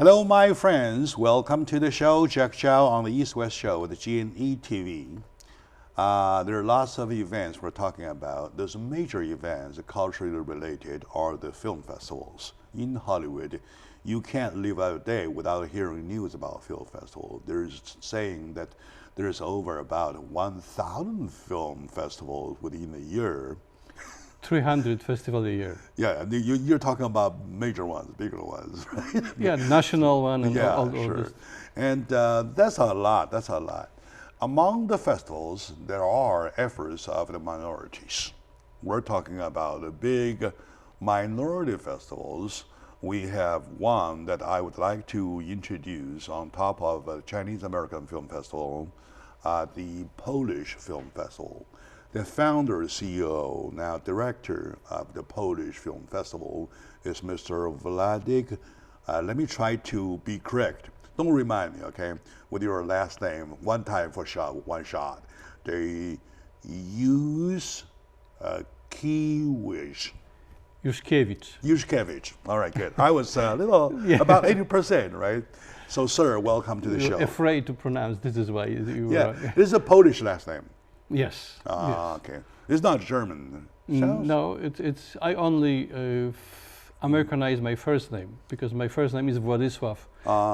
Hello, my friends. Welcome to the show, Jack Chow on the East-West Show with the G&E TV. There are lots of events we're talking about. Those major events, culturally related, are the film festivals. In Hollywood, you can't live a day without hearing news about film festival. There's saying that there's over about 1,000 film festivals within a year. 300 festivals a year. Yeah, you're talking about major ones, bigger ones, right? Yeah, national one and yeah, all sure. this. And that's a lot, that's a lot. Among the festivals, there are efforts of the minorities. We're talking about the big minority festivals. We have one that I would like to introduce on top of the Chinese American Film Festival, the Polish Film Festival. The founder, CEO, now director of the Polish Film Festival is Mr. Wladek. Let me try to be correct. Don't remind me, okay, with your last name, one time for shot, one shot. They use Kiewicz. Yushkevich. All right, good. I was a little, about 80%, right? So, sir, welcome to the show. Afraid to pronounce, this is why you Yeah, this is a Polish last name. Yes. Ah, okay. It's not German. No, it's I only Americanize my first name because my first name is Władysław,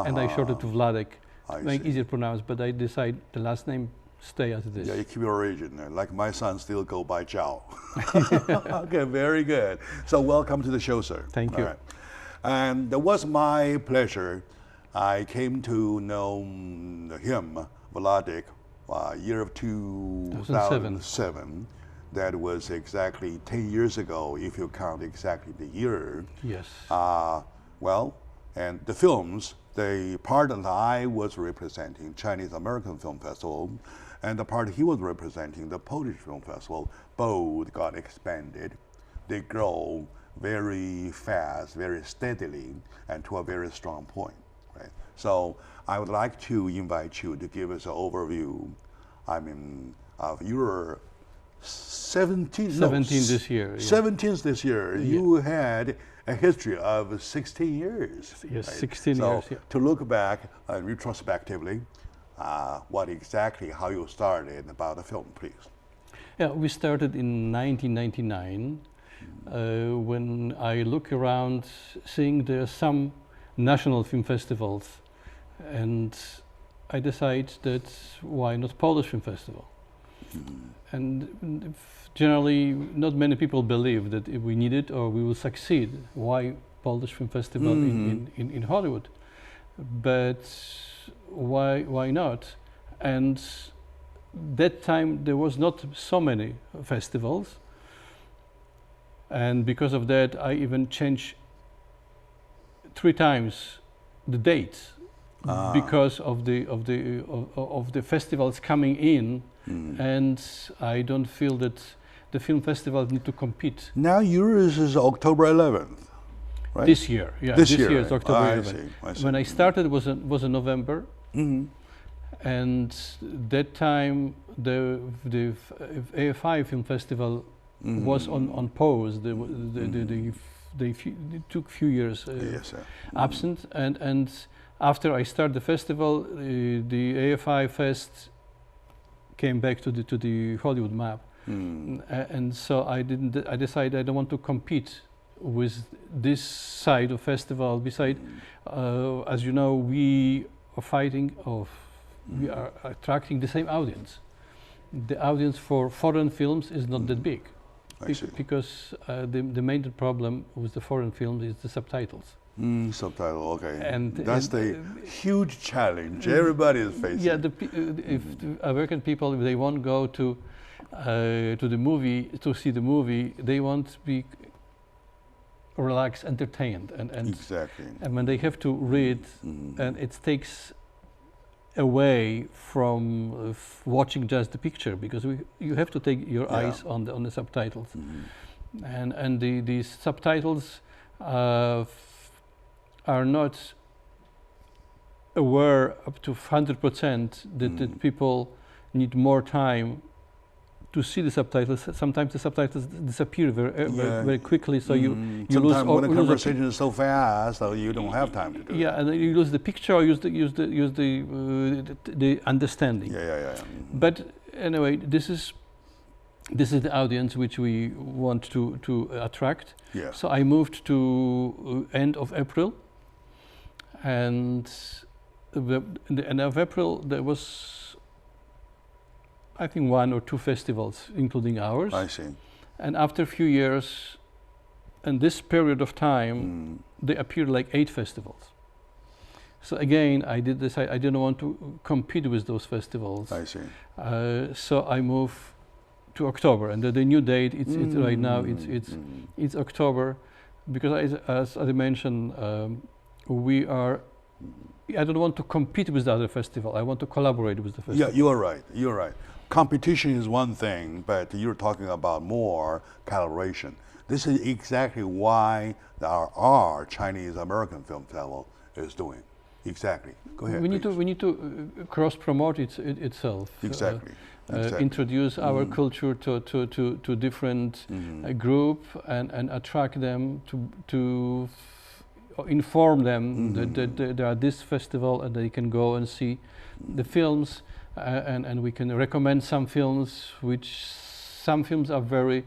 and I shortened to Wladek to make easier to pronounce. But I decide the last name stay as it is. Yeah, you keep your origin. Like my son still go by Zhao. Okay, very good. So welcome to the show, sir. Thank you. All right. And it was my pleasure. I came to know him, Wladek, year of 2007. That was exactly 10 years ago, if you count exactly the year. Yes. Well, and the films, the part that I was representing, Chinese American Film Festival, and the part he was representing, the Polish Film Festival, both got expanded. They grow very fast, very steadily, and to a very strong point. Right? So I would like to invite you to give us an overview, of your 17 this year. Yeah. 17th this year. Yeah. You had a history of 16 years. Yes, right? 16 years. Yeah. To look back retrospectively, what exactly, how you started about the film, please. Yeah, we started in 1999 when I look around, seeing there are some national film festivals, and I decide that why not Polish Film Festival? And generally, not many people believe that if we need it or we will succeed. Why Polish Film Festival in Hollywood? But why not? And that time there was not so many festivals, and because of that, I even changed 3 times the dates because of the festivals coming in. And I don't feel that the film festivals need to compete. Now yours is October 11th, right? This year, yeah. This year is October 11th. I see. When I started was in November, and that time the AFI Film Festival was on pause. They took few years absent, and after I started the festival, the AFI Fest came back to the Hollywood map, and so I decided I don't want to compete with this side of festival. Besides, as you know, we are attracting the same audience. The audience for foreign films is not that big, because the main problem with the foreign films is the subtitles. Subtitle, okay. And that's the huge challenge everybody is facing. Yeah, if the American people, if they won't go to the movie to see the movie, they won't be relaxed, entertained, and exactly. And when they have to read, and it takes away from watching just the picture, because you have to take your eyes on the subtitles, and the subtitles are not aware up to 100% that people need more time to see the subtitles. Sometimes the subtitles disappear very quickly, so you lose. Sometimes when the conversation is so fast, so you don't have time to do it. Yeah, and then you lose the picture, or use the understanding. Yeah. But anyway, this is the audience which we want to attract. Yeah. So I moved to end of April, and in the end of April there was, I think, 1 or 2 festivals, including ours. I see. And after a few years, in this period of time, they appeared like 8 festivals. So again, I did decide I didn't want to compete with those festivals. I see. So I moved to October, and the new date it's right now it's October, because as I mentioned, we are. I don't want to compete with the other festival. I want to collaborate with the festival. Yeah, you are right. You're right. Competition is one thing, but you're talking about more collaboration. This is exactly why our Chinese American Film Festival is doing. Exactly. Go ahead. We need to cross promote itself. Exactly. Introduce our culture to different group and attract them to inform them that there are this festival and they can go and see the films, and we can recommend some films, which some films are very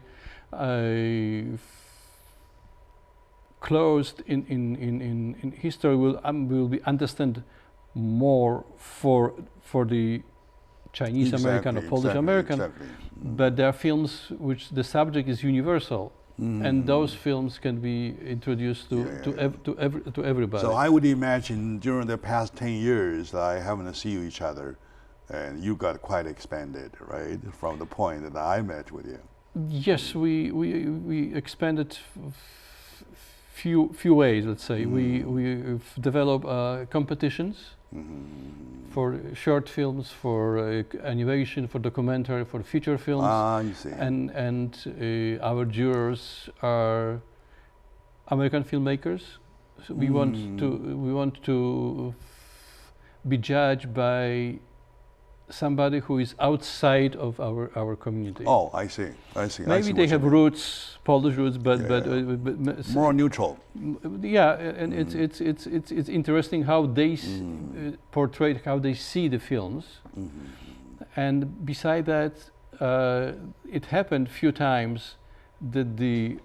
closed in history, will be understand more for the Chinese American or Polish American, but there are films which the subject is universal. And those films can be introduced to everybody. So I would imagine during the past 10 years, I haven't seen each other, and you got quite expanded, right? From the point that I met with you. Yes, we expanded few ways. Let's say we've developed competitions for short films, for animation, for documentary, for feature films. You see. And our jurors are American filmmakers. So we want to be judged by somebody who is outside of our community. Oh, I see. Maybe they have roots, Polish roots, but more neutral. Yeah, and it's interesting how they portray, how they see the films. And beside that, it happened a few times that the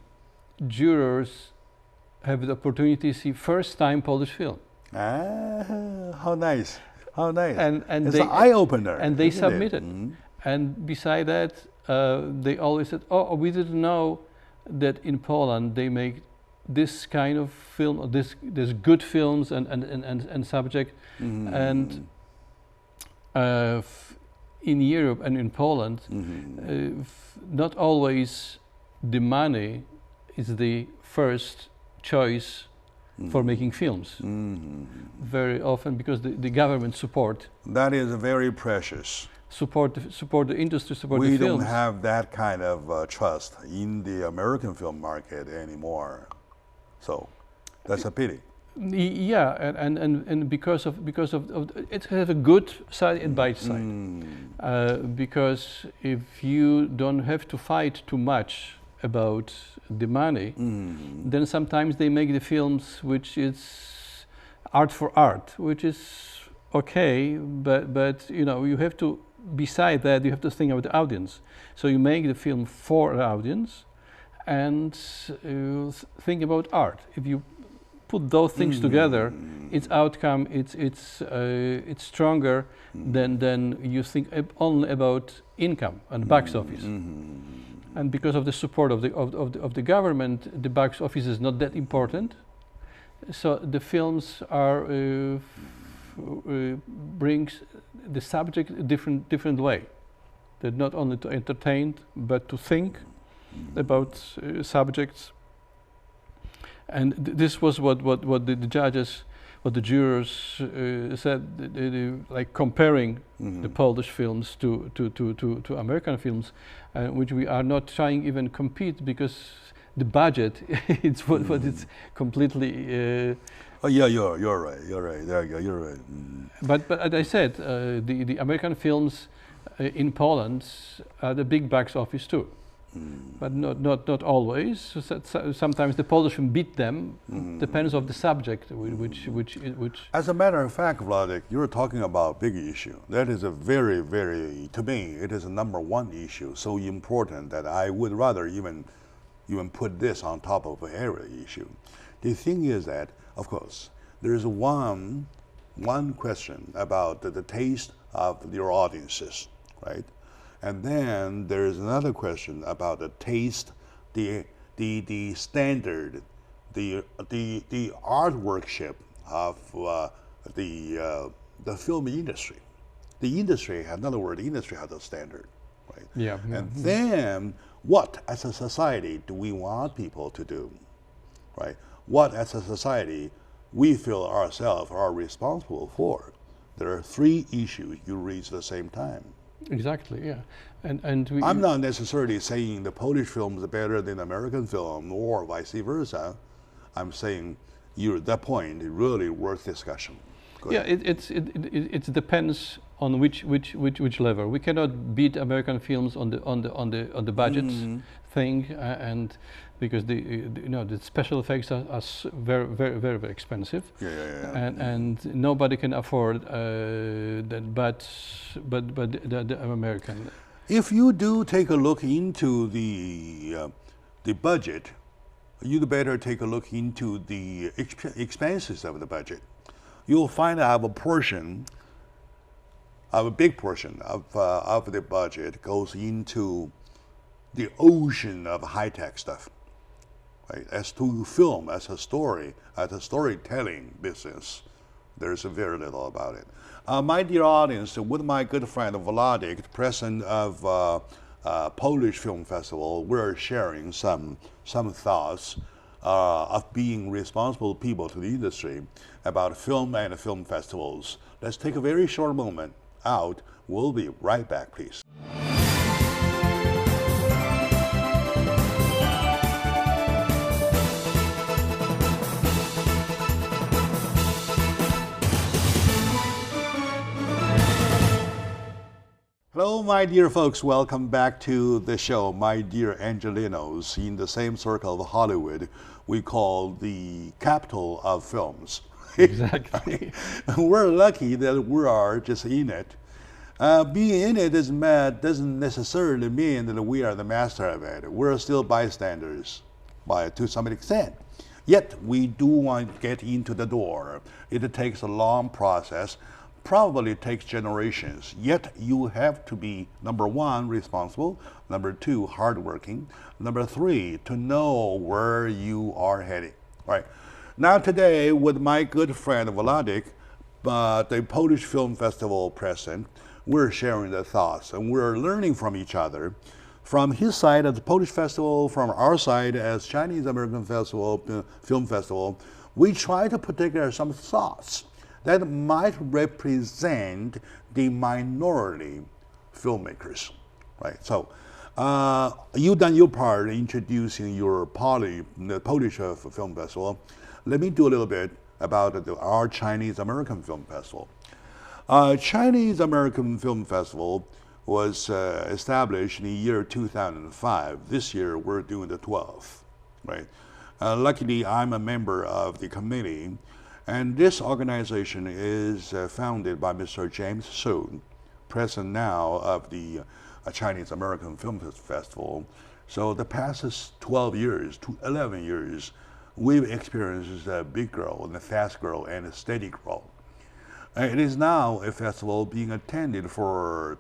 jurors have the opportunity to see first-time Polish film. How nice. How nice. And it's they, an eye-opener. And they submitted. And beside that, they always said, oh, we didn't know that in Poland they make this kind of film, or this good films and subject. And in Europe and in Poland, not always the money is the first choice for making films. Very often, because the government support. That is very precious. Support the industry, support the films. We don't have that kind of trust in the American film market anymore. So that's a pity. Yeah, and because of it has a good side and bad side. Because if you don't have to fight too much about the money, then sometimes they make the films which is art for art, which is okay, but you know, you have to, beside that, you have to think about the audience. So you make the film for the audience, and think about art. If you put those things together, its outcome, it's stronger than you think only about income and box office. And because of the support of the government, the box office is not that important. So the films are brings the subject a different way. That not only to entertain, but to think about subjects. And this was what the judges, what the jurors said, like comparing the Polish films to American films, which we are not trying even compete, because the budget it's what it's completely. Oh yeah, you're right. You're right. There you go. You're right. But as I said, the American films in Poland at a big box office too. But not always. Sometimes the Polish film beat them. Depends of the subject, which. As a matter of fact, Vladek, you're talking about big issue. That is a very, very, to me, it is a number one issue, so important that I would rather even put this on top of every issue. The thing is that, of course, there is one question about the taste of your audiences, right? And then there is another question about the taste, the standard, the artworkship of the film industry. The industry, in other words, the industry has a standard, right? Yeah. And then what, as a society, do we want people to do, right? What, as a society, we feel ourselves are responsible for? There are three issues you raise at the same time. Exactly, yeah. I'm not necessarily saying the Polish film is better than American film or vice versa. I'm saying that point is really worth discussion. Yeah, it depends on which level. We cannot beat American films on the budget thing, and because the special effects are very expensive. And nobody can afford that, but the American. If you do take a look into the budget, you'd better take a look into the expenses of the budget. You'll find out a big portion of the budget goes into the ocean of high-tech stuff. Right? As to film, as a story, as a storytelling business, there's very little about it. My dear audience, with my good friend Wladek, the president of Polish Film Festival, we're sharing some thoughts of being responsible people to the industry about film and film festivals. Let's take a very short moment out. We'll be right back, please. Hello, my dear folks. Welcome back to the show, my dear Angelinos. In the same circle of Hollywood, we call the capital of films. Exactly. We're lucky that we are just in it. Being in it doesn't necessarily mean that we are the master of it. We're still bystanders, to some extent. Yet we do want to get into the door. It takes a long process. Probably takes generations, yet you have to be, number one, responsible, number two, hardworking, number three, to know where you are heading. Right. Now today, with my good friend Wladek, the Polish Film Festival president, we're sharing the thoughts and we're learning from each other, from his side at the Polish Festival, from our side as Chinese American Film Festival. We try to put together some thoughts that might represent the minority filmmakers, right? So you've done your part introducing the Polish Film Festival. Let me do a little bit about our Chinese American Film Festival. Chinese American Film Festival was established in the year 2005. This year we're doing the 12th, right? Luckily, I'm a member of the committee. And this organization is founded by Mr. James Su, president now of the Chinese American Film Festival. So the past 12 years to 11 years, we've experienced a big growth and a fast growth and a steady growth. It is now a festival being attended by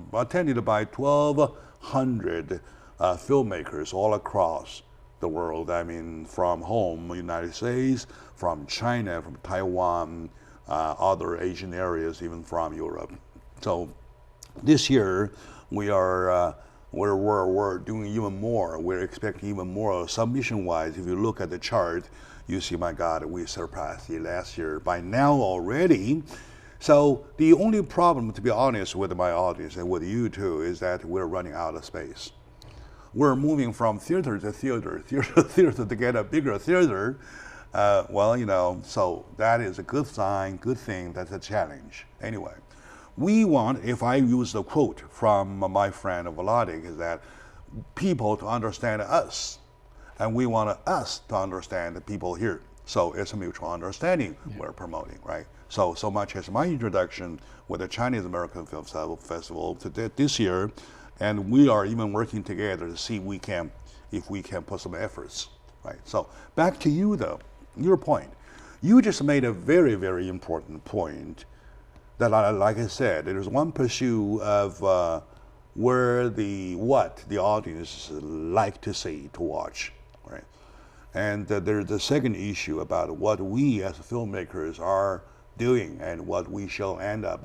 1,200 filmmakers all across the world. I mean, from home, United States, from China, from Taiwan, other Asian areas, even from Europe. So this year we're doing even more. We're expecting even more submission-wise. If you look at the chart, you see, my God, we surpassed the last year by now already. So the only problem, to be honest, with my audience and with you too, is that we're running out of space. We're moving from theater to theater to get a bigger theater. So that is a good sign, good thing. That's a challenge. Anyway, we want, if I use the quote from my friend Vladik, is that people to understand us, and we want us to understand the people here. So it's a mutual understanding we're promoting, right? So much as my introduction with the Chinese American Film Festival to this year, and we are even working together to see if we can put some efforts, right? So back to you though, your point. You just made a very, very important point that, like I said, there's one pursuit of what the audience like to see, to watch, right? And there's the second issue about what we as filmmakers are doing and what we won't end up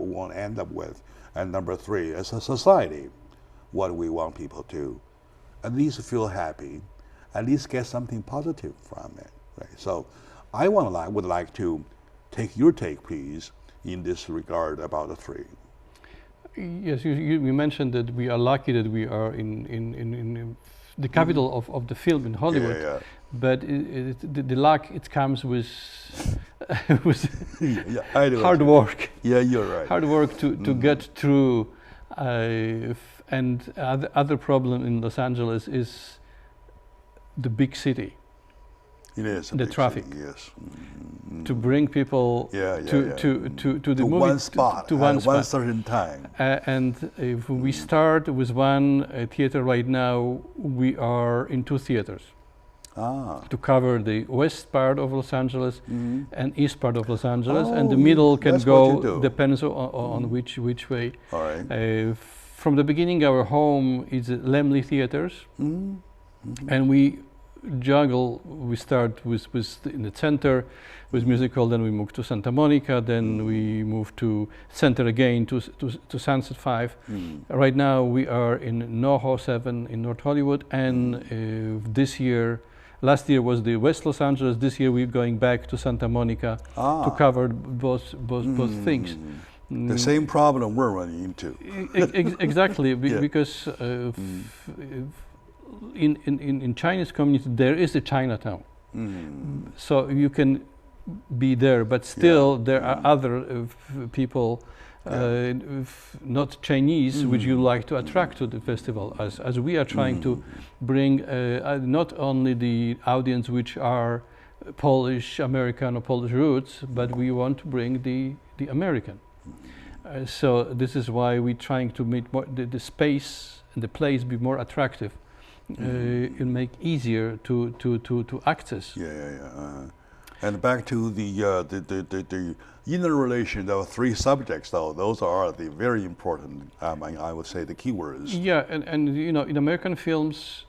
with. And number three, as a society, what we want people to at least feel happy, at least get something positive from it, right? So I would like to take your take, please, in this regard about the three. Yes, you mentioned that we are lucky that we are in the capital of the film in Hollywood. Yeah. But the luck, it comes with I do hard work. Yeah, you're right. Hard work to get through. And other problem in Los Angeles is the big city. It is the traffic. City, yes. To bring people to the movie one spot to at one certain time. And if we start with one theater right now, we are in two theaters. To cover the west part of Los Angeles and east part of Los Angeles, and the middle can go, depends on which way. All right. From the beginning, our home is Lemley Theaters, and we juggle. We start with in the center with musical, then we move to Santa Monica, then we move to center again to Sunset 5. Right now we are in NoHo 7 in North Hollywood, and last year was the West Los Angeles. This year we're going back to Santa Monica to cover both things. The same problem we're running into. Exactly, because in Chinese community there is a Chinatown, so you can be there, but still there are other people, not Chinese, which you like to attract to the festival, as we are trying to bring not only the audience which are Polish, American or Polish roots, but we want to bring the American. So this is why we're trying to make the space and the place be more attractive and make easier to access. And back to the inner relation of three subjects, though, those are the very important, I would say, the key words. Yeah, and you know, in American films,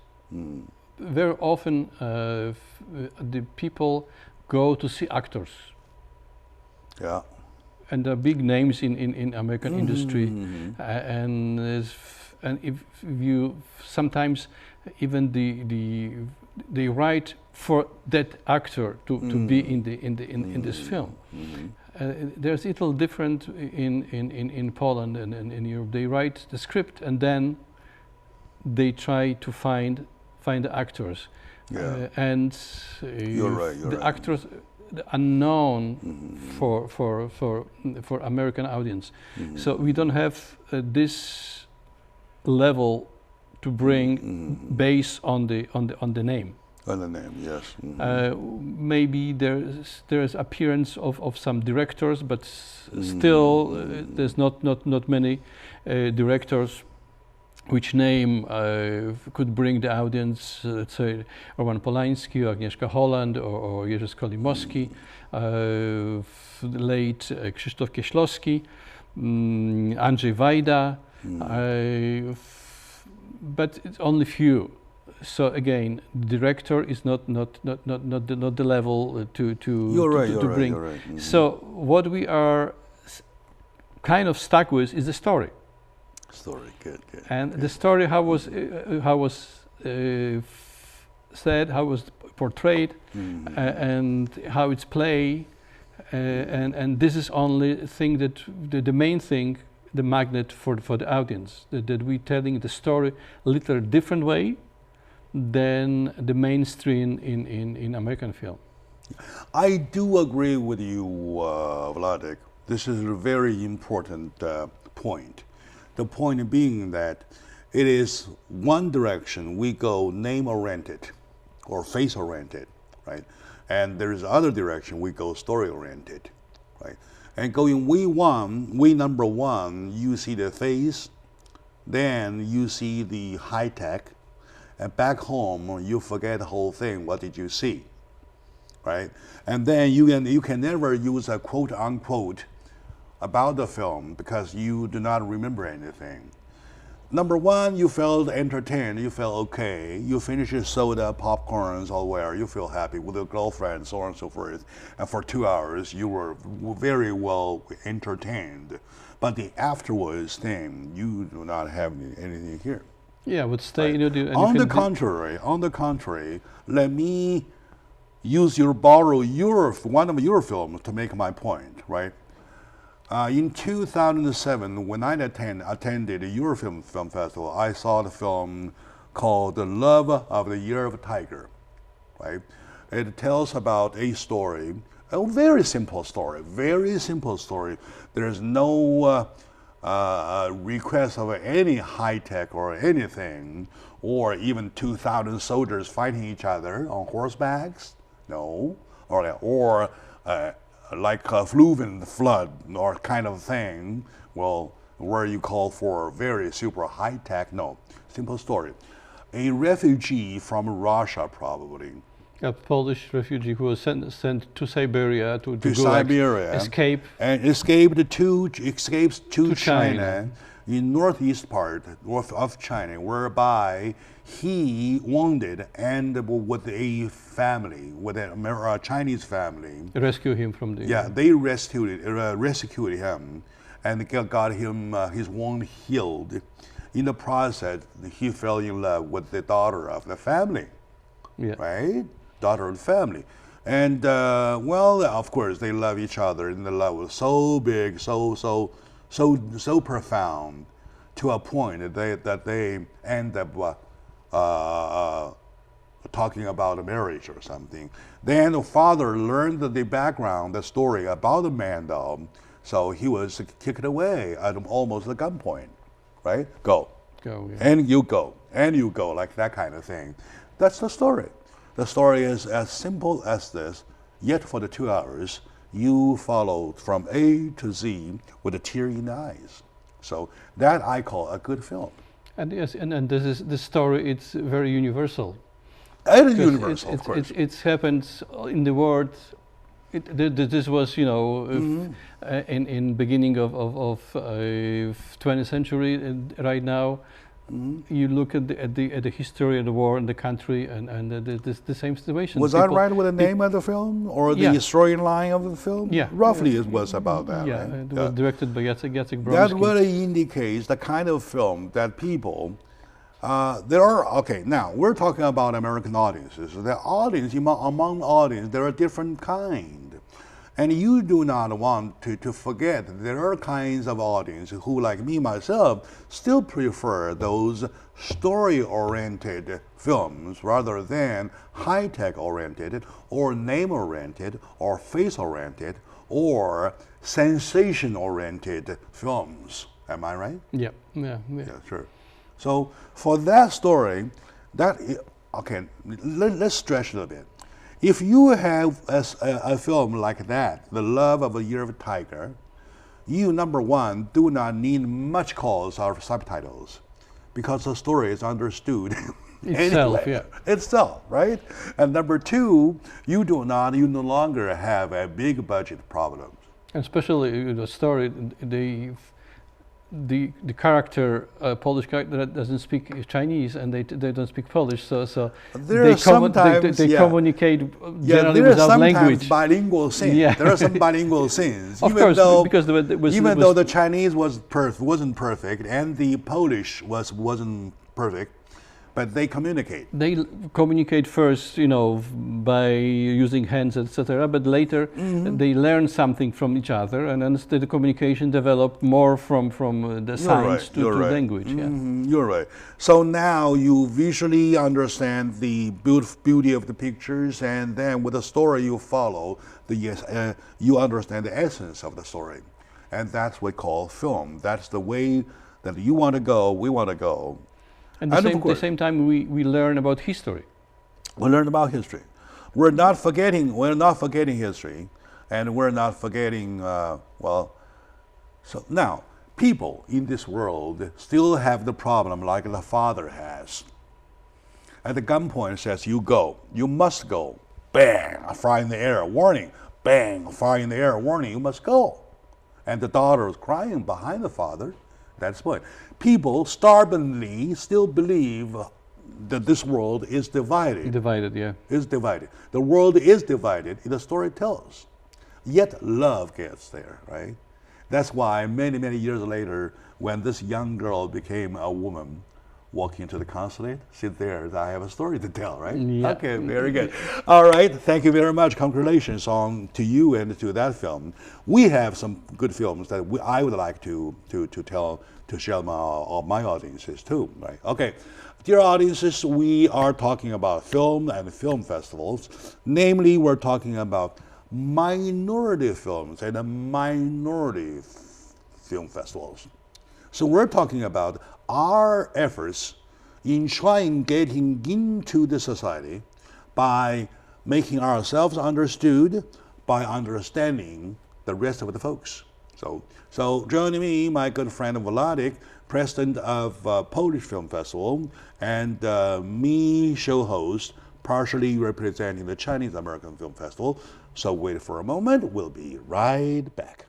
very often the people go to see actors. Yeah. And there are big names in American industry, and if you sometimes even they write for that actor to be in this film. There's a little different in Poland and in Europe. They write the script and then they try to find the actors. And you're right. The actors unknown for American audience. So we don't have this level to bring based on the name. On the name, yes. Maybe there's appearance of some directors, but still there's not many directors which name could bring the audience. Let's say Roman Polanski, or Agnieszka Holland, or Jerzy Skolimowski, late Krzysztof Kieślowski, Andrzej Wajda, but it's only few. So again, the director is not the level to bring. You're right. So what we are kind of stuck with is the story. Good. And the story, how was said, how was portrayed, and how it's played, and this is only thing that the main thing, the magnet for the audience, that we telling the story a little different way than the mainstream in American film. I do agree with you, Vladik. This is a very important point. The point being that it is one direction we go name-oriented or face-oriented, right? And there is other direction we go story-oriented, right? And going way number one, you see the face, then you see the high tech, and back home you forget the whole thing. What did you see, right? And then you can never use a quote unquote about the film because you do not remember anything. Number one, you felt entertained, you felt okay, you finish your soda, popcorns, all where you feel happy with your girlfriend, so on and so forth. And for 2 hours, you were very well entertained. But the afterwards thing, you do not have anything here. Yeah, would stay. Right. On the contrary, let me borrow one of your films to make my point, right? In 2007, when I attended the Eurofilm Film Festival, I saw the film called The Love of the Year of a Tiger, right? It tells about a story, a very simple story. There's no request of any high tech or anything, or even 2,000 soldiers fighting each other on horsebacks. No, or like a fluvian flood or kind of thing, well, where you call for very super high tech. No, simple story. A refugee from Russia, probably. A Polish refugee who was sent to Siberia to Siberia, escapes to China in northeast part of China, whereby he wanted and with a family, with a Chinese family, rescue him from the they rescued him and got him his wound healed. In the process, he fell in love with the daughter of the family, right? Daughter of the family, and well, of course, they love each other, and the love was so big, so profound, to a point that they end up talking about a marriage or something. Then the father learned the background, the story about the man, though, so he was kicked away at almost a gunpoint, right? Go, and you go, like that kind of thing. That's the story. The story is as simple as this, yet for the 2 hours, you followed from A to Z with a tear in the eyes. So that I call a good film. And yes, and this is the story. It's very universal. It is universal, of course. It happens in the world. This was, in beginning of 20th century, and right now. You look at the history of the war in the country, and the same situation. Was I right with the name of the film or the storyline of the film? Yeah, roughly it was about that. Yeah, right? It was directed by Jacek Bromski. That really indicates the kind of film that people. Now we're talking about American audiences. The audience among audience, there are different kinds. And you do not want to forget that there are kinds of audience who, like me, myself, still prefer those story-oriented films rather than high-tech oriented or name-oriented or face-oriented or sensation-oriented films. Am I right? Yeah, sure. So for that story, let's stretch a little bit. If you have a film like that, The Love of a Year of a Tiger, you, number one, do not need much calls or subtitles because the story is understood itself, right? And number two, you no longer have a big budget problem. Especially the story, the character, Polish character that doesn't speak Chinese and they don't speak Polish, so they communicate generally without language. Bilingual scenes. Yeah. There are some bilingual scenes, because though the Chinese wasn't perfect and the Polish wasn't perfect. But they communicate. They communicate first, by using hands, etc. But later, they learn something from each other, and then the communication developed more from the signs to language. You're right. So now you visually understand the beauty of the pictures, and then with the story you follow, you understand the essence of the story. and that's what we call film. That's the way that you want to go, we want to go. And at the same time, we learn about history. We learn about history. We're not forgetting history, and we're not forgetting, so now, people in this world still have the problem like the father has. At the gunpoint says, you go, you must go. Bang, a fire in the air, warning. Bang, a fire in the air, warning, you must go. And the daughter is crying behind the father. That's the point. People stubbornly still believe that this world is divided. Divided, yeah. Is divided. The world is divided, the story tells. Yet love gets there, right? That's why many, many years later, when this young girl became a woman, walking to the consulate, sit there, I have a story to tell, right? Yeah. Okay, very good. All right, thank you very much. Congratulations to you and to that film. We have some good films that I would like to share my audiences too, right? Okay, dear audiences, we are talking about film and film festivals. Namely, we're talking about minority films and minority film festivals. So we're talking about our efforts in trying getting into the society by making ourselves understood, by understanding the rest of the folks. So joining me, my good friend Władek, president of Polish Film Festival, and me, show host, partially representing the Chinese American Film Festival. So wait for a moment, we'll be right back.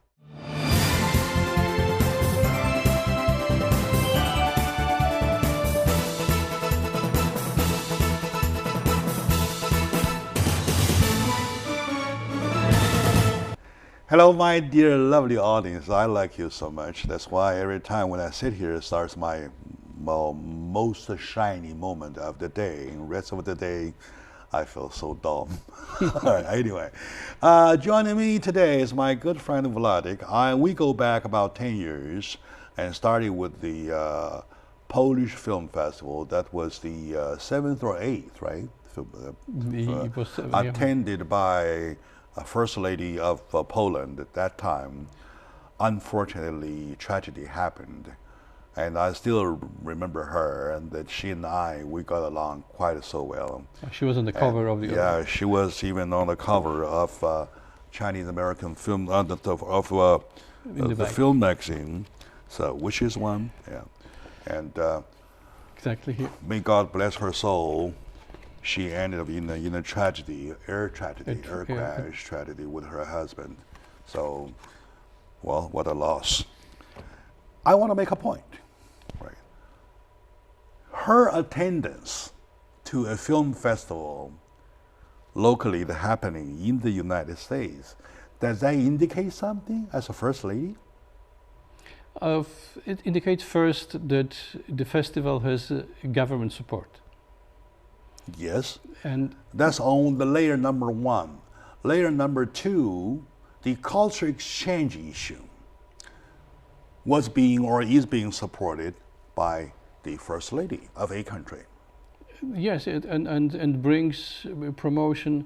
Hello, my dear lovely audience. I like you so much. That's why every time when I sit here, it starts my most shiny moment of the day. And the rest of the day, I feel so dumb. All right, anyway, joining me today is my good friend Władek. We go back about 10 years and started with the Polish Film Festival. That was the 7th or 8th, right? It was attended by First Lady of Poland at that time. Unfortunately, tragedy happened. And I still remember her, and that she and we got along quite so well. She was on the cover of the... Yeah, she was even on the cover of Chinese American film, the film magazine, so which is one, yeah. And exactly here. May God bless her soul. She ended up in a tragedy, air crash tragedy with her husband. So, well, what a loss. I want to make a point. Right. Her attendance to a film festival locally happening in the United States, does that indicate something as a First Lady? It indicates first that the festival has government support. Yes, and that's on the layer number 1. Layer number 2, the culture exchange issue was being or is being supported by the First Lady of a country. Yes, and brings promotion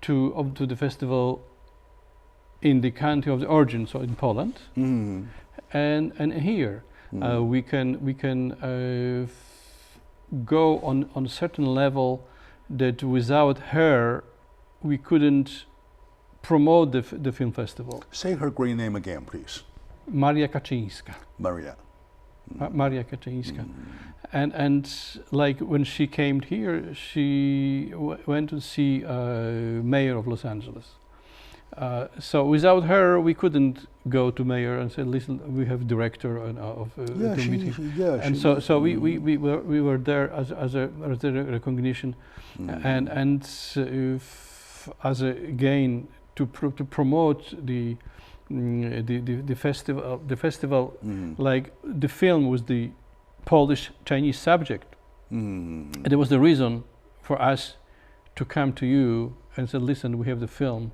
to the festival in the country of the origin, so in Poland, and here we can go on a certain level that without her we couldn't promote the film festival. Say her great name again, please. Maria Kaczyńska. Maria. Maria Kaczyńska. And like when she came here, she went to see mayor of Los Angeles. So without her, we couldn't go to mayor and say, "Listen, we have director of the meeting." So we were there as a recognition, and as a again to promote the festival. The festival, like the film was the Polish Chinese subject, and it was the reason for us to come to you and say, "Listen, we have the film."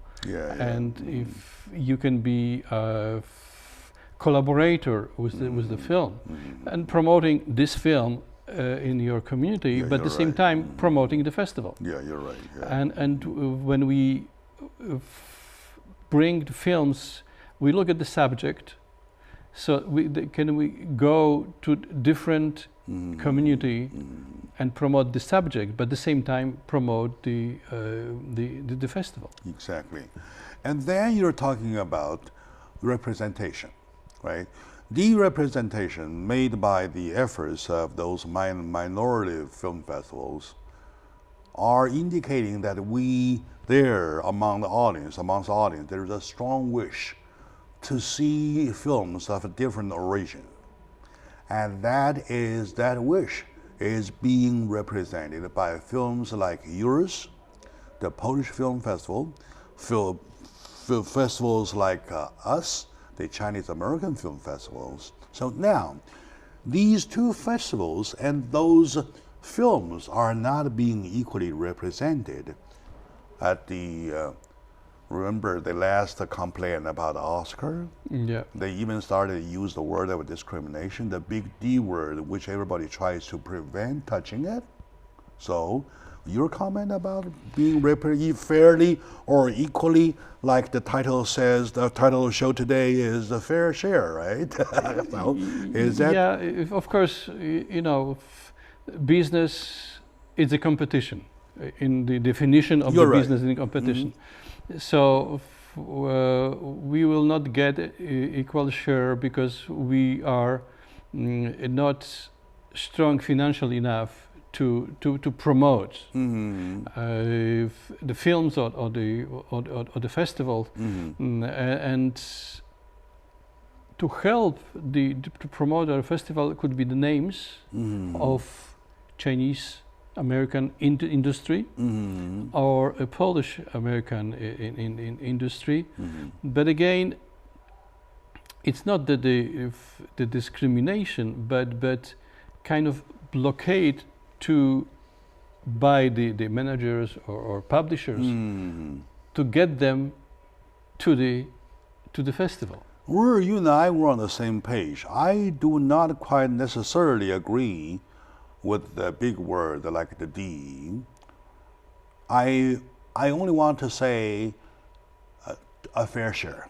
And if you can be a collaborator with the film and promoting this film in your community, but at the same time promoting the festival. Yeah, you're right. Yeah. And when we bring the films, we look at the subject So can we go to different community and promote the subject, but at the same time promote the festival? Exactly. And then you're talking about representation, right? The representation made by the efforts of those minority film festivals are indicating that there amongst the audience, there is a strong wish to see films of a different origin. And that wish is being represented by films like yours, the Polish Film Festival, festivals like us, the Chinese American Film Festivals. So now, these two festivals and those films are not being equally represented at the remember the last complaint about Oscar? Yeah. They even started to use the word of discrimination, the big D word, which everybody tries to prevent touching it. So, your comment about being represented fairly or equally, like the title says, the title of the show today is the fair share, right? So, is that? Yeah, of course, business is a competition in the definition of You're the right. business in competition. So we will not get equal share because we are not strong financially enough to promote the films or the festival, and to help to promote our festival could be the names of Chinese American industry or a Polish American in industry, but again, it's not that the discrimination, but kind of blockade to by the managers or publishers to get them to the festival. You and I were on the same page. I do not quite necessarily agree with the big word like the D. I only want to say a fair share.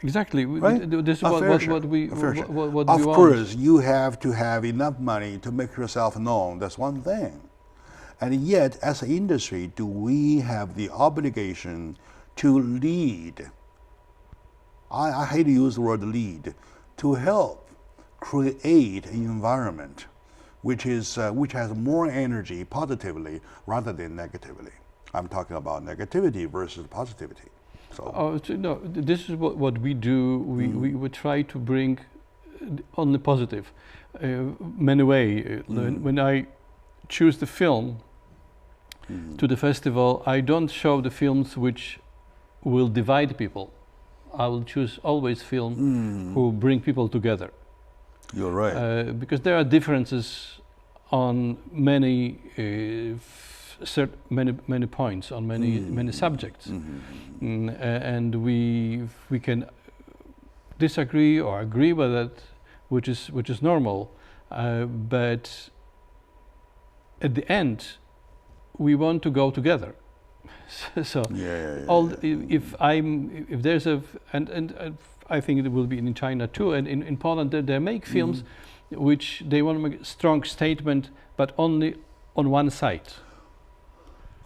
Exactly. Right? This is A fair share. what we A fair share. what Of we want. course, you have to have enough money to make yourself known. That's one thing. And yet, as an industry, do we have the obligation to lead? I hate to use the word lead, to help create an environment which has more energy positively rather than negatively. I'm talking about negativity versus positivity. So No, this is what we do. We try to bring only positive. Many way. When I choose the film to the festival, I don't show the films which will divide people. I will choose always film who bring people together. you're right. Because there are differences on many many points, on many subjects, and we can disagree or agree with it, which is normal, but at the end we want to go together. So if there's and I think it will be in China too, and in Poland they make films which they want to make a strong statement, but only on one side.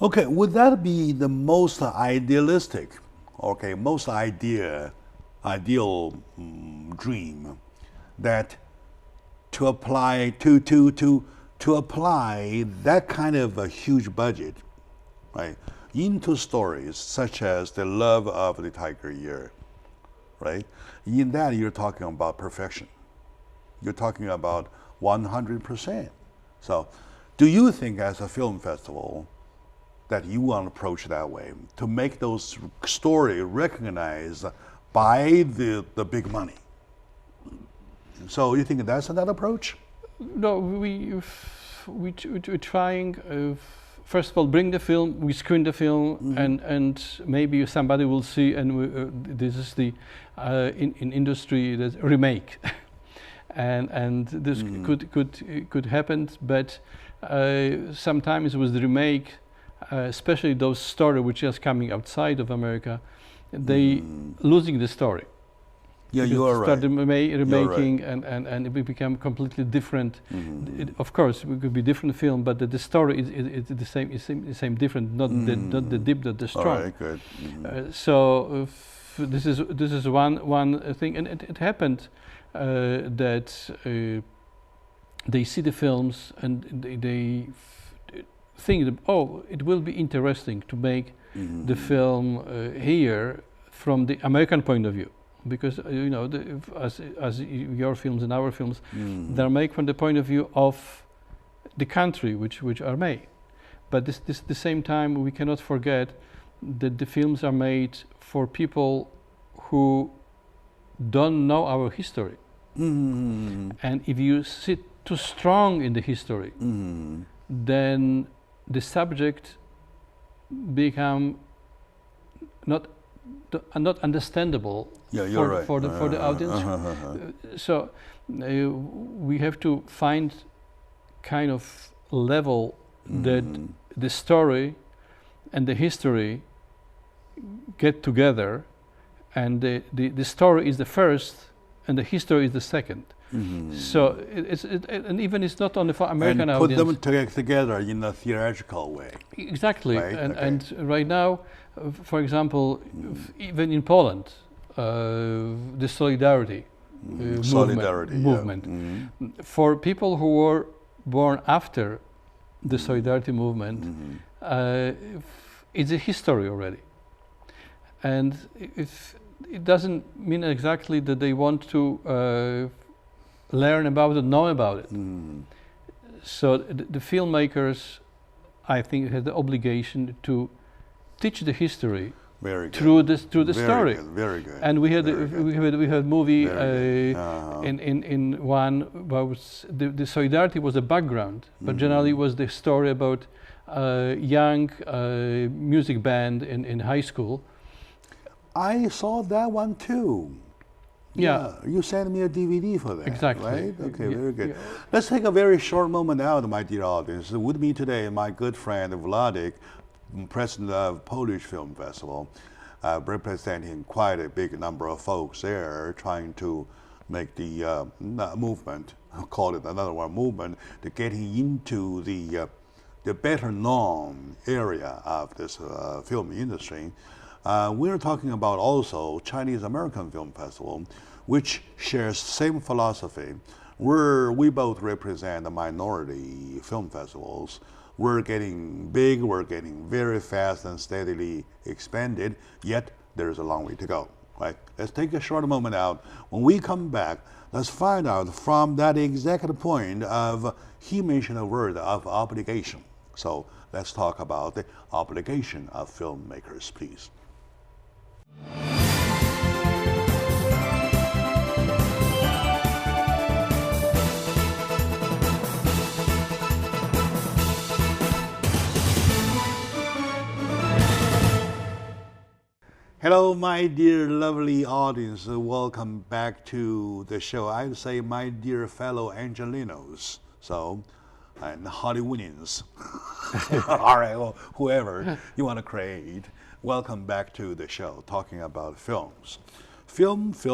Okay, would that be the most idealistic, most ideal dream, that to apply to apply that kind of a huge budget, right, into stories such as The Love of the Tiger Year, right? In that you're talking about perfection. You're talking about 100%. So, do you think as a film festival that you want to approach that way to make those stories recognized by the big money? So you think that's that approach? No, we're trying. First of all, bring the film. We screen the film, and maybe somebody will see. And this is the in industry that remake, and this could happen. But sometimes with the remake, especially those stories which is coming outside of America, they losing the story. Yeah, you are right. Started remaking, right. and it became completely different. Mm-hmm. Of course, it could be different film, but the story is the same. Is the same, different. Not not the deep, not the strong. All right, good. Mm-hmm. So this is one thing, and it happened that they see the films and they think that, oh, it will be interesting to make the film here from the American point of view, because you know, as your films and our films, they're made from the point of view of the country which are made. But the same time, we cannot forget that the films are made for people who don't know our history. And if you sit too strong in the history, then the subject become not understandable for the audience. So we have to find kind of level that the story and the history get together, and the story is the first and the history is the second. So and even it's not only for American audience. And put them together in a theatrical way. Exactly, right? And right now, for example, even in Poland, the solidarity movement for people who were born after the solidarity movement, it's a history already, and it doesn't mean exactly that they want to learn about it, know about it. So the filmmakers, I think, have the obligation to teach the history through the story. Very good. And we had a movie in one about the solidarity was a background, but generally was the story about young music band in high school. I saw that one too. Yeah, you sent me a DVD for that. Exactly. Right? Okay, very good. Let's take a very short moment out, my dear audience. With me today, my good friend Władek, president of Polish Film Festival, representing quite a big number of folks there, trying to make the movement, call it another one movement, to getting into the better known area of this film industry. We're talking about also Chinese American Film Festival, which shares same philosophy. We both represent the minority film festivals. We're getting big, we're getting very fast and steadily expanded, yet there's a long way to go, right? Let's take a short moment out. When we come back, let's find out from that exact point of, he mentioned a word of obligation. So let's talk about the obligation of filmmakers, please. Hello, my dear lovely audience. Welcome back to the show. I would say my dear fellow Angelinos, and Hollywoodians. All right, well, whoever you want to create. Welcome back to the show, talking about films. Films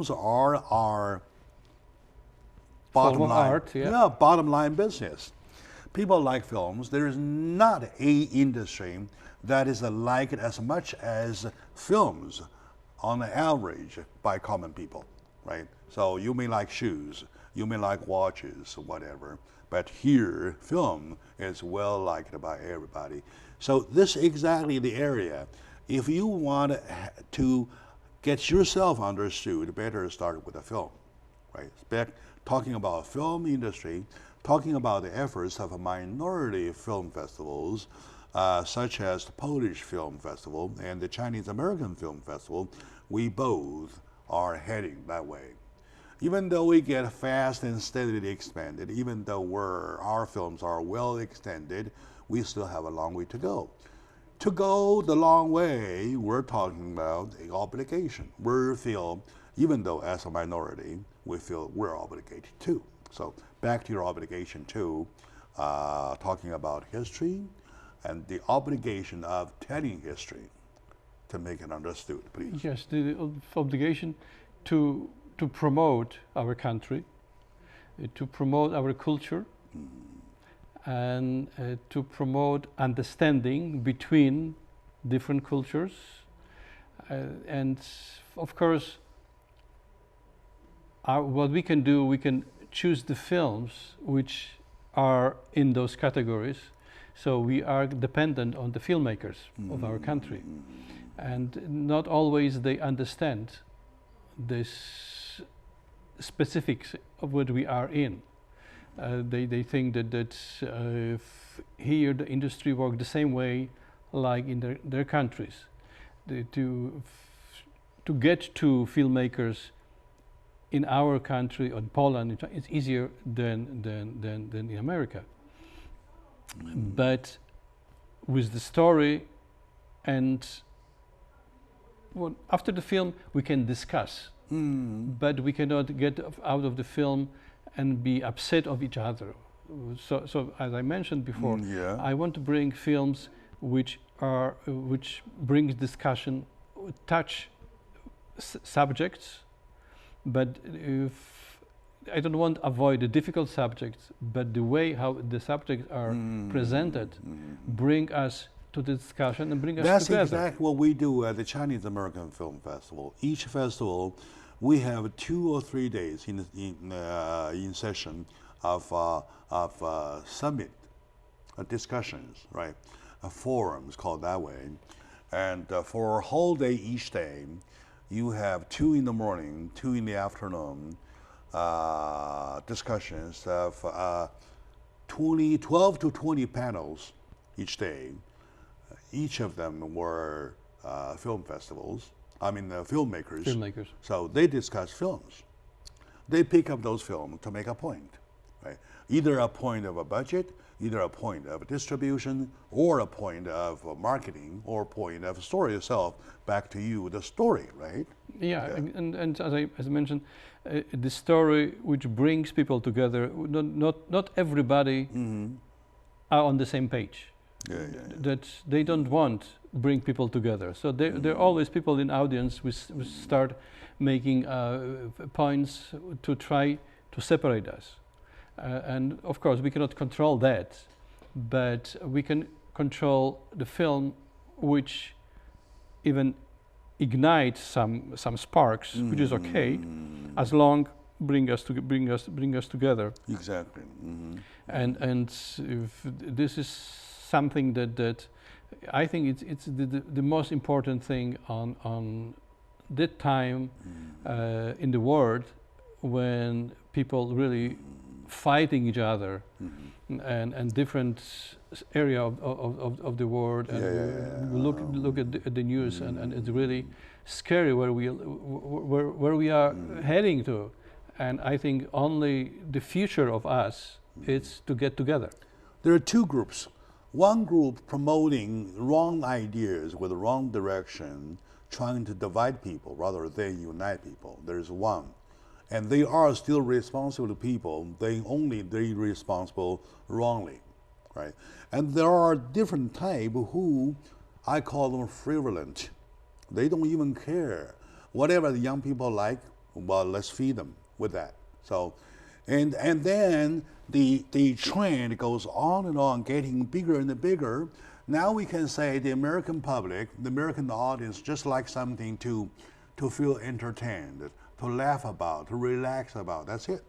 are our bottom line. Art, Bottom line business. People like films. There is not a industry that is liked as much as films on average by common people, right? So you may like shoes, you may like watches, whatever, but here, film is well liked by everybody. So this is exactly the area. If you want to get yourself understood, better start with a film, right? Talking about film industry, talking about the efforts of minority film festivals, such as the Polish Film Festival and the Chinese American Film Festival, we both are heading that way. Even though we get fast and steadily expanded, even though our films are well extended, we still have a long way to go. To go the long way, we're talking about an obligation. We feel, even though as a minority, we feel we're obligated too. So back to your obligation too, talking about history and the obligation of telling history to make it understood, please. Yes, the obligation to promote our country, to promote our culture, and to promote understanding between different cultures. And of course, what we can do, we can choose the films which are in those categories. So we are dependent on the filmmakers of our country. And not always they understand this specifics of what we are in. They think that here the industry works the same way like in their countries. To get to filmmakers in our country, or Poland, it's easier than in America. But with the story, and after the film we can discuss, but we cannot get out of the film and be upset of each other. So as I mentioned before, I want to bring films which brings discussion, touch subjects, but if I don't want to avoid the difficult subjects, but the way how the subjects are presented bring us to the discussion and bring us That's together. That's exactly what we do at the Chinese American Film Festival. Each festival, we have 2 or 3 days in session of summit discussions, right? Forums called that way. And for a whole day each day, you have 2 in the morning, 2 in the afternoon, discussions of 12 to 20 panels each day. Each of them were film festivals. I mean, filmmakers. Filmmakers. So they discuss films. They pick up those films to make a point, right? Either a point of a budget, either a point of distribution, or a point of marketing, or a point of story itself. Back to you, the story, right? Yeah. And as I mentioned, the story which brings people together. Not everybody are on the same page. That they don't want bring people together. So there are always people in audience who start making points to try to separate us. And of course we cannot control that, but we can control the film which even ignites some sparks, which is okay, as long bring us together. Exactly. And if this is something that I think it's the most important thing on that time in the world, when people really fighting each other and different area of the world, and look at the news, and it's really scary where we are heading to. And I think only the future of us is to get together. There are 2 groups. One group promoting wrong ideas with the wrong direction, trying to divide people rather than unite people. There's one. And they are still responsible people. They responsible wrongly, right? And there are different type who I call them frivolent. They don't even care. Whatever the young people like, well, let's feed them with that. So, and then the trend goes on and on, getting bigger and bigger. Now we can say the American public, the American audience, just like something to feel entertained, to laugh about, to relax about. That's it.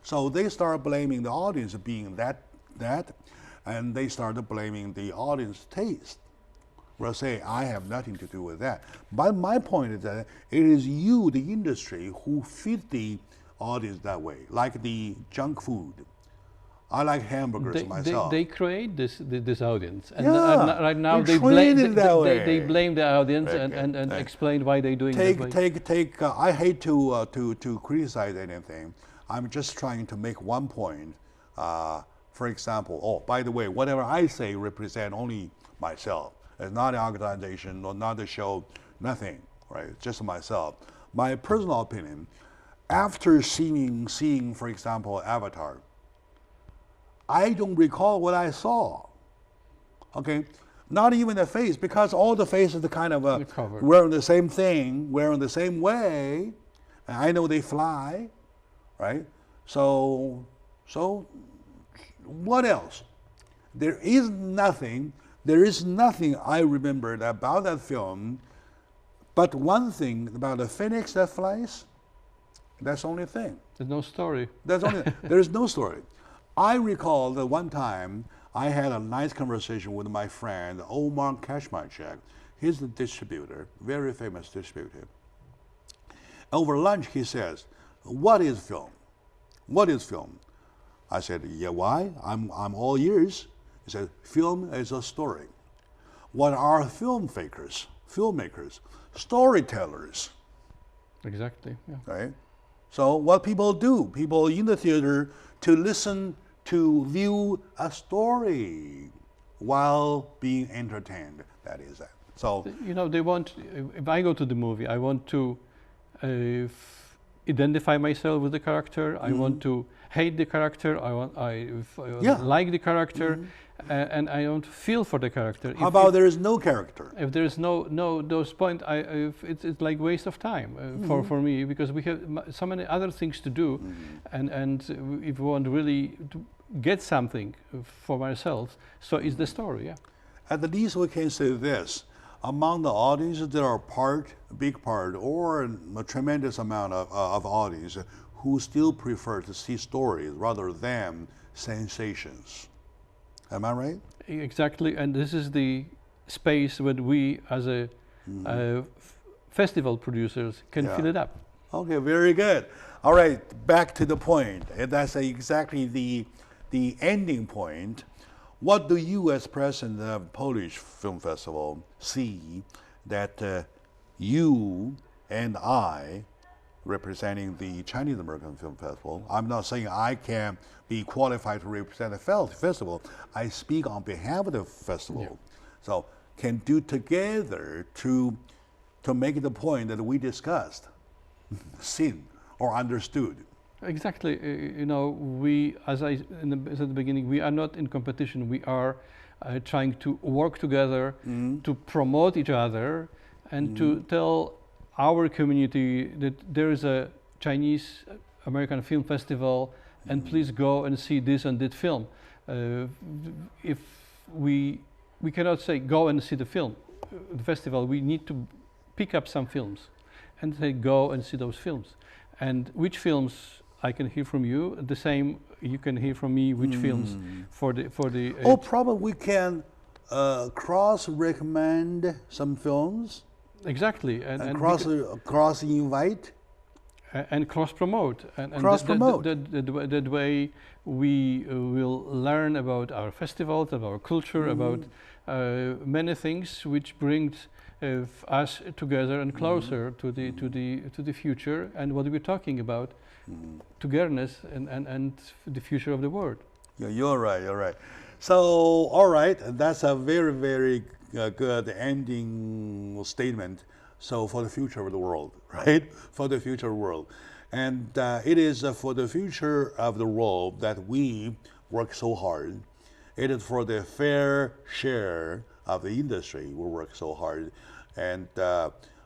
So they start blaming the audience being that, and they started blaming the audience taste. Well, say I have nothing to do with that. But my point is that it is you, the industry, who feed the audience that way, like the junk food. I like hamburgers myself. They create this audience, and Yeah, right now they they blame train it that way. they blame the audience Okay, and explain why they're doing it. I hate to criticize anything. I'm just trying to make one point. For example, oh, by the way, whatever I say represent only myself. It's not an organization or not a show, nothing, right? Just myself. My personal opinion, after seeing, for example, Avatar, I don't recall what I saw. Okay, not even the face, because all the faces are kind of wearing the same thing, wearing the same way. And I know they fly, right? So what else? There is nothing I remembered about that film, but one thing about a phoenix that flies. That's the only thing. There's no story. There is no story. I recall that one time I had a nice conversation with my friend Omar Kashmachek. He's the distributor, very famous distributor. Over lunch, he says, "What is film? What is film?" I said, "Yeah, why? I'm all ears." He said, "Film is a story. What are filmmakers? Storytellers." Exactly. Yeah. Right? So what people do, people in the theater, to listen, to view a story while being entertained. That is that. So they want. If I go to the movie, I want to identify myself with the character. I want to hate the character. I like the character, and I want to feel for the character. How about there is no character? If there is no those points, it's like waste of time for me, because we have so many other things to do, and if we want really to get something for ourselves, so it's the story. Yeah. At the least, we can say this: among the audience, there are a big part, or a tremendous amount of audience who still prefer to see stories rather than sensations. Am I right? Exactly, and this is the space where we, as a festival producers, can fill it up. Okay, very good. All right, back to the point. And that's exactly the ending point. What do you, as president of Polish Film Festival, see that you and I, representing the Chinese American Film Festival, I'm not saying I can be qualified to represent the festival. I speak on behalf of the festival. Yeah. So can do together to make the point that we discussed, seen or understood. Exactly. We, as I said at the beginning, we are not in competition. We are trying to work together to promote each other and to tell our community that there is a Chinese American Film Festival, and please go and see this and that film. If we cannot say go and see the film, the festival, we need to pick up some films and say go and see those films. And which films I can hear from you, the same you can hear from me which films for the probably we can cross-recommend some films. Exactly, and cross-invite. And cross-promote. And cross-promote. That way we will learn about our festivals, about our culture, about many things which brings us together and closer to the future and what we're talking about, togetherness and the future of the world. Yeah, you're right. So, all right, that's a very, very good ending statement. So for the future of the world, right? For the future world. And it is for the future of the world that we work so hard. It is for the fair share of the industry we work so hard. And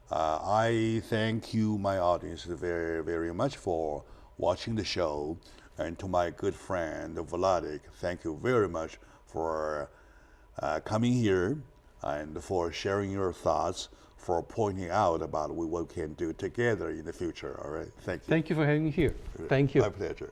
I thank you, my audience, very, very much for watching the show. And to my good friend, Vladik, thank you very much for coming here and for sharing your thoughts, for pointing out about what we can do together in the future. All right, thank you. Thank you for having me here. Thank you. My pleasure.